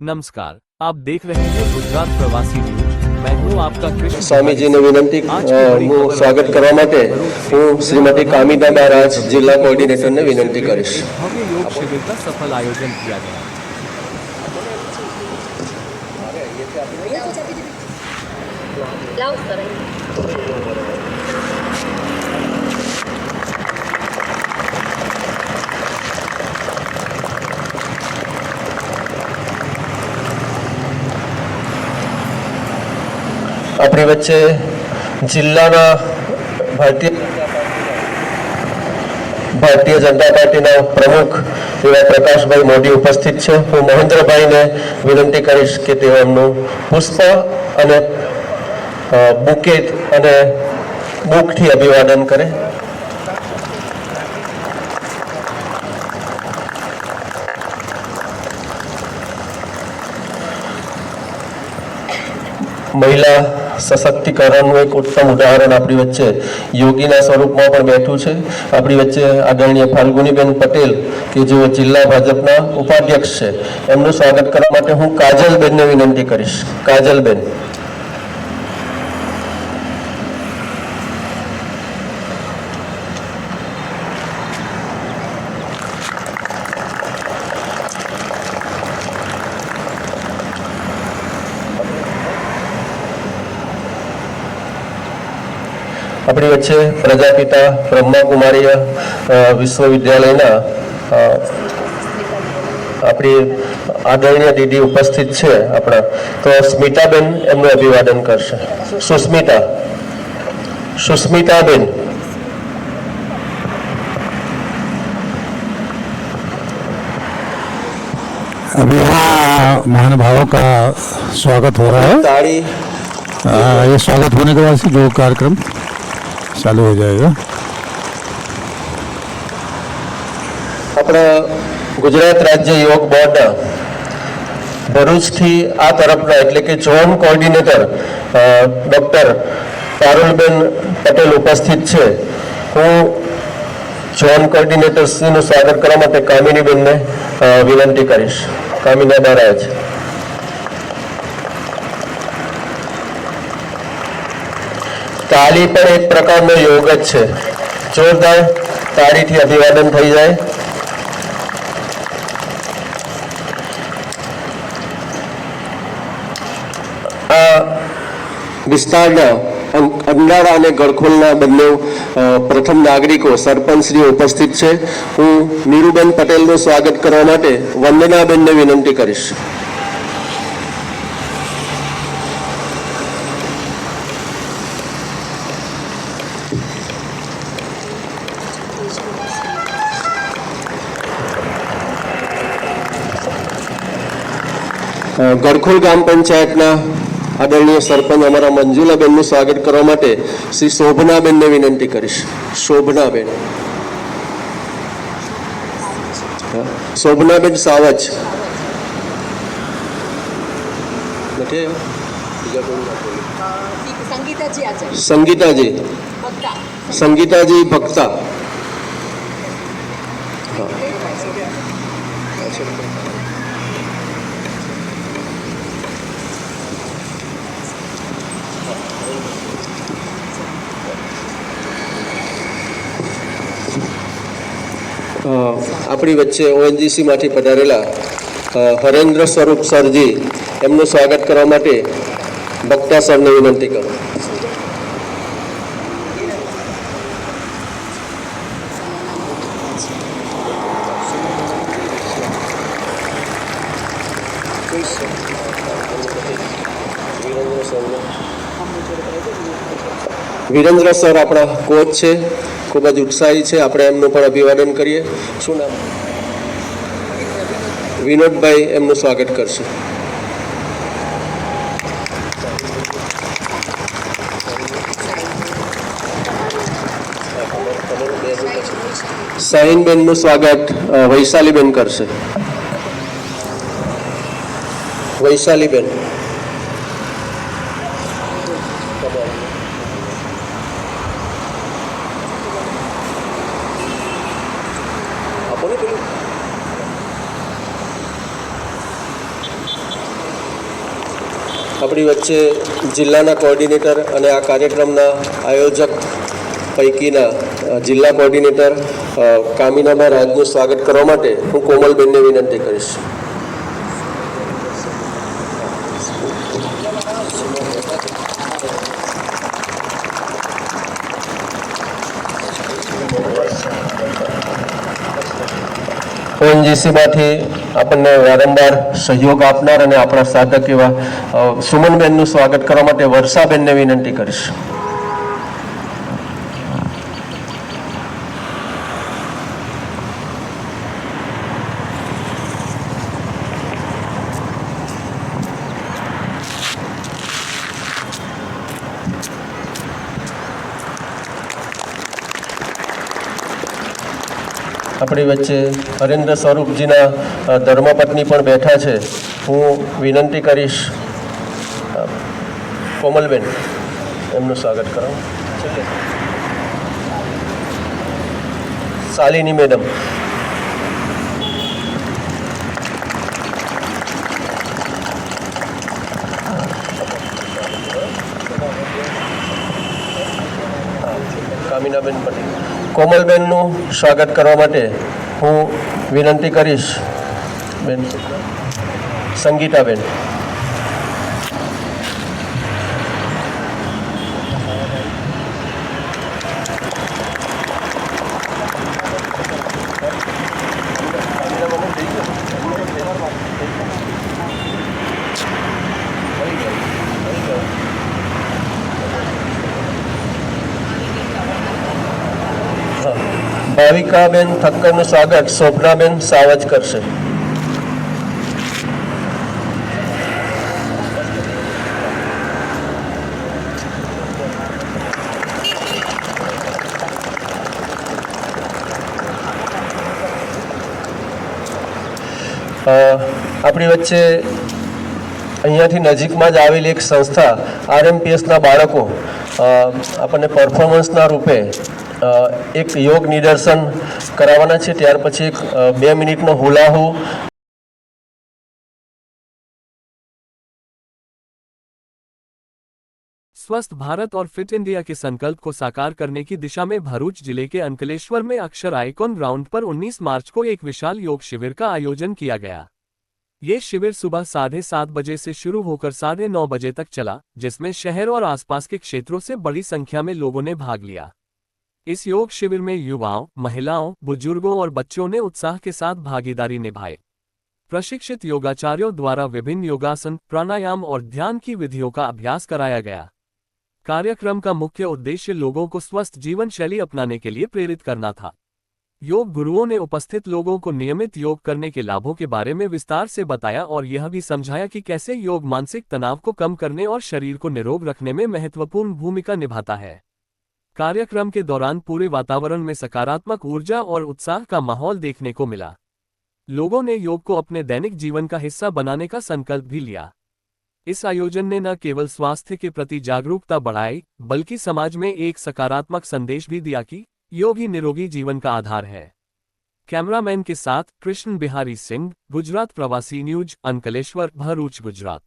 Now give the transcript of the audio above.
नमस्कार, आप देख रहे हैं गुजरात प्रवासी न्यूज। मैं हूं आपका कृष्ण। स्वामीजीને વિનંતી હું સ્વાગત કરવા માટે હું શ્રીમતી કામિતા બારાજ જિલ્લા કોઓર્ડિનેટરને વિનંતી કરીશ। भव्य योग शिविर का सफल आयोजन किया गया। આપણી વચ્ચે જિલ્લાના ભારતીય જનતા પાર્ટીના પ્રમુખ એવા પ્રકાશભાઈ મોદી ઉપસ્થિત છે। હું મહેન્દ્રભાઈને વિનંતી કરીશ કે તેઓ એમનું પુષ્પ અને બુકેટ અને બુકથી અભિવાદન કરે। મહિલા સશક્તિકરણનું એક ઉત્તમ ઉદાહરણ આપણી વચ્ચે યોગીના સ્વરૂપમાં પણ બેઠું છે। આપણી વચ્ચે આદરણીય ફાલ્ગુનીબેન પટેલ કે જેઓ જિલ્લા ભાજપના ઉપાધ્યક્ષ છે, એમનું સ્વાગત કરવા માટે હું કાજલબેનને વિનંતી કરીશ। કાજલબેન। આપણી વચ્ચે પ્રજાપિતા બ્રહ્માકુમારી વિશ્વવિદ્યાલયના આપણી આદરણીય દીદી ઉપસ્થિત છે આપણા, તો સ્મિતાબેન એમનું અભિવાદન કરશે। સુસ્મિતાબેન। अभी यहाँ महानुभावों का स्वागत हो रहा है। ताड़ी ये स्वागत होने के बाद से जो कार्यक्रम चालू हो जाएगा। આપણા ગુજરાત રાજ્ય યોગ બોર્ડના ભરૂચથી આ તરફના એટલે કે zone coordinator doctor Parulben Patel ઉપસ્થિત છે। હું ઝોન કોઓર્ડિનેટર શ્રીનું સ્વાગત કરવા માટે કામિનીબેનને વિનંતી કરીશ। કામિના બારાજ। તાળી પણ એક પ્રકારનો યોગ જ છે। જોરદાર તાળીથી અભિવાદન થઈ જાય। આ વિસ્તારના અંડાળા અને ગળખોલના બંને પ્રથમ નાગરિકો સરપંચશ્રીઓ ઉપસ્થિત છે। હું નીરુબેન પટેલનું સ્વાગત કરવા માટે વંદનાબેનને વિનંતી કરીશ। ગળખોલ ગ્રામ પંચાયતના આદરણીય સરપંચ અમારા મંજુલાબેનનું સ્વાગત કરવા માટે શ્રી શોભનાબેનને વિનંતી કરીશ। શોભનાબેન। શોભનાબેન સાવજ। સંગીતાજી ભક્તા। આપણી વચ્ચે ઓએનજીસીમાંથી પધારેલા હરેન્દ્ર સ્વરૂપ સરજી, એમનું સ્વાગત કરવા માટે ભક્તા સરને વિનંતી કરું। વિરેન્દ્ર સર આપણા કોચ છે, ખૂબ જ ઉત્સાહી છે, આપણે એમનું પણ અભિવાદન કરીએ। શું નામ? વિનોદભાઈ એમનું સ્વાગત કરશે। સાહિનબેનનું સ્વાગત વૈશાલીબેન કરશે। વૈશાલીબેન। આપણી વચ્ચે જિલ્લાના કોઓર્ડિનેટર અને આ કાર્યક્રમના આયોજક પૈકીના જિલ્લા કોઓર્ડિનેટર કામિનાબા રાજનું સ્વાગત કરવા માટે હું કોમલબેનને વિનંતી કરીશ. ઓએનજીસીમાંથી આપણને વારંવાર સહયોગ આપનાર અને આપણા સાધક એવા સુમનબેનનું સ્વાગત કરવા માટે વર્ષાબેનને વિનંતી કરીશ. આપણી વચ્ચે હરેન્દ્ર સ્વરૂપજીના ધર્મપત્ની પણ બેઠા છે. હું વિનંતી કરીશ કોમલબેન એમનું સ્વાગત કરો. શાલિની મેડમ, કામિનાબેન પટેલ, કોમલબેનનું સ્વાગત કરવા માટે હું વિનંતી કરીશ બેન સંગીતાબેન. ભાવિકાબેન ઠક્કરનું સ્વાગત શોભનાબેન સાવજ કરશે. આપણી વચ્ચે અહીંયાથી નજીકમાં જ આવેલી એક સંસ્થા આરએમપીએસના બાળકો આપણને પરફોર્મન્સના રૂપે એક યોગ નિદર્શન કરાવવાના છે. ત્યાર પછી એક 2 મિનિટનો હુલાહુ. स्वस्थ भारत और फिट इंडिया के संकल्प को साकार करने की दिशा में भरूच जिले के अंकलेश्वर में अक्षर आइकॉन ग्राउंड पर 19 मार्च को एक विशाल योग शिविर का आयोजन किया गया. ये शिविर सुबह 7:30 बजे से शुरू होकर 9:30 बजे तक चला, जिसमें शहर और आसपास के क्षेत्रों से बड़ी संख्या में लोगों ने भाग लिया. इस योग शिविर में युवाओं, महिलाओं, बुजुर्गों और बच्चों ने उत्साह के साथ भागीदारी निभाई. प्रशिक्षित योगाचार्यों द्वारा विभिन्न योगासन, प्राणायाम और ध्यान की विधियों का अभ्यास कराया गया. कार्यक्रम का मुख्य उद्देश्य लोगों को स्वस्थ जीवन शैली अपनाने के लिए प्रेरित करना था. योग गुरुओं ने उपस्थित लोगों को नियमित योग करने के लाभों के बारे में विस्तार से बताया और यह भी समझाया कि कैसे योग मानसिक तनाव को कम करने और शरीर को निरोग रखने में महत्वपूर्ण भूमिका निभाता है. कार्यक्रम के दौरान पूरे वातावरण में सकारात्मक ऊर्जा और उत्साह का माहौल देखने को मिला. लोगों ने योग को अपने दैनिक जीवन का हिस्सा बनाने का संकल्प भी लिया. इस आयोजन ने न केवल स्वास्थ्य के प्रति जागरूकता बढ़ाई, बल्कि समाज में एक सकारात्मक संदेश भी दिया कि योग ही निरोगी जीवन का आधार है. कैमरामैन के साथ कृष्ण बिहारी सिंह, गुजरात प्रवासी न्यूज, अंकलेश्वर, भरूच, गुजरात.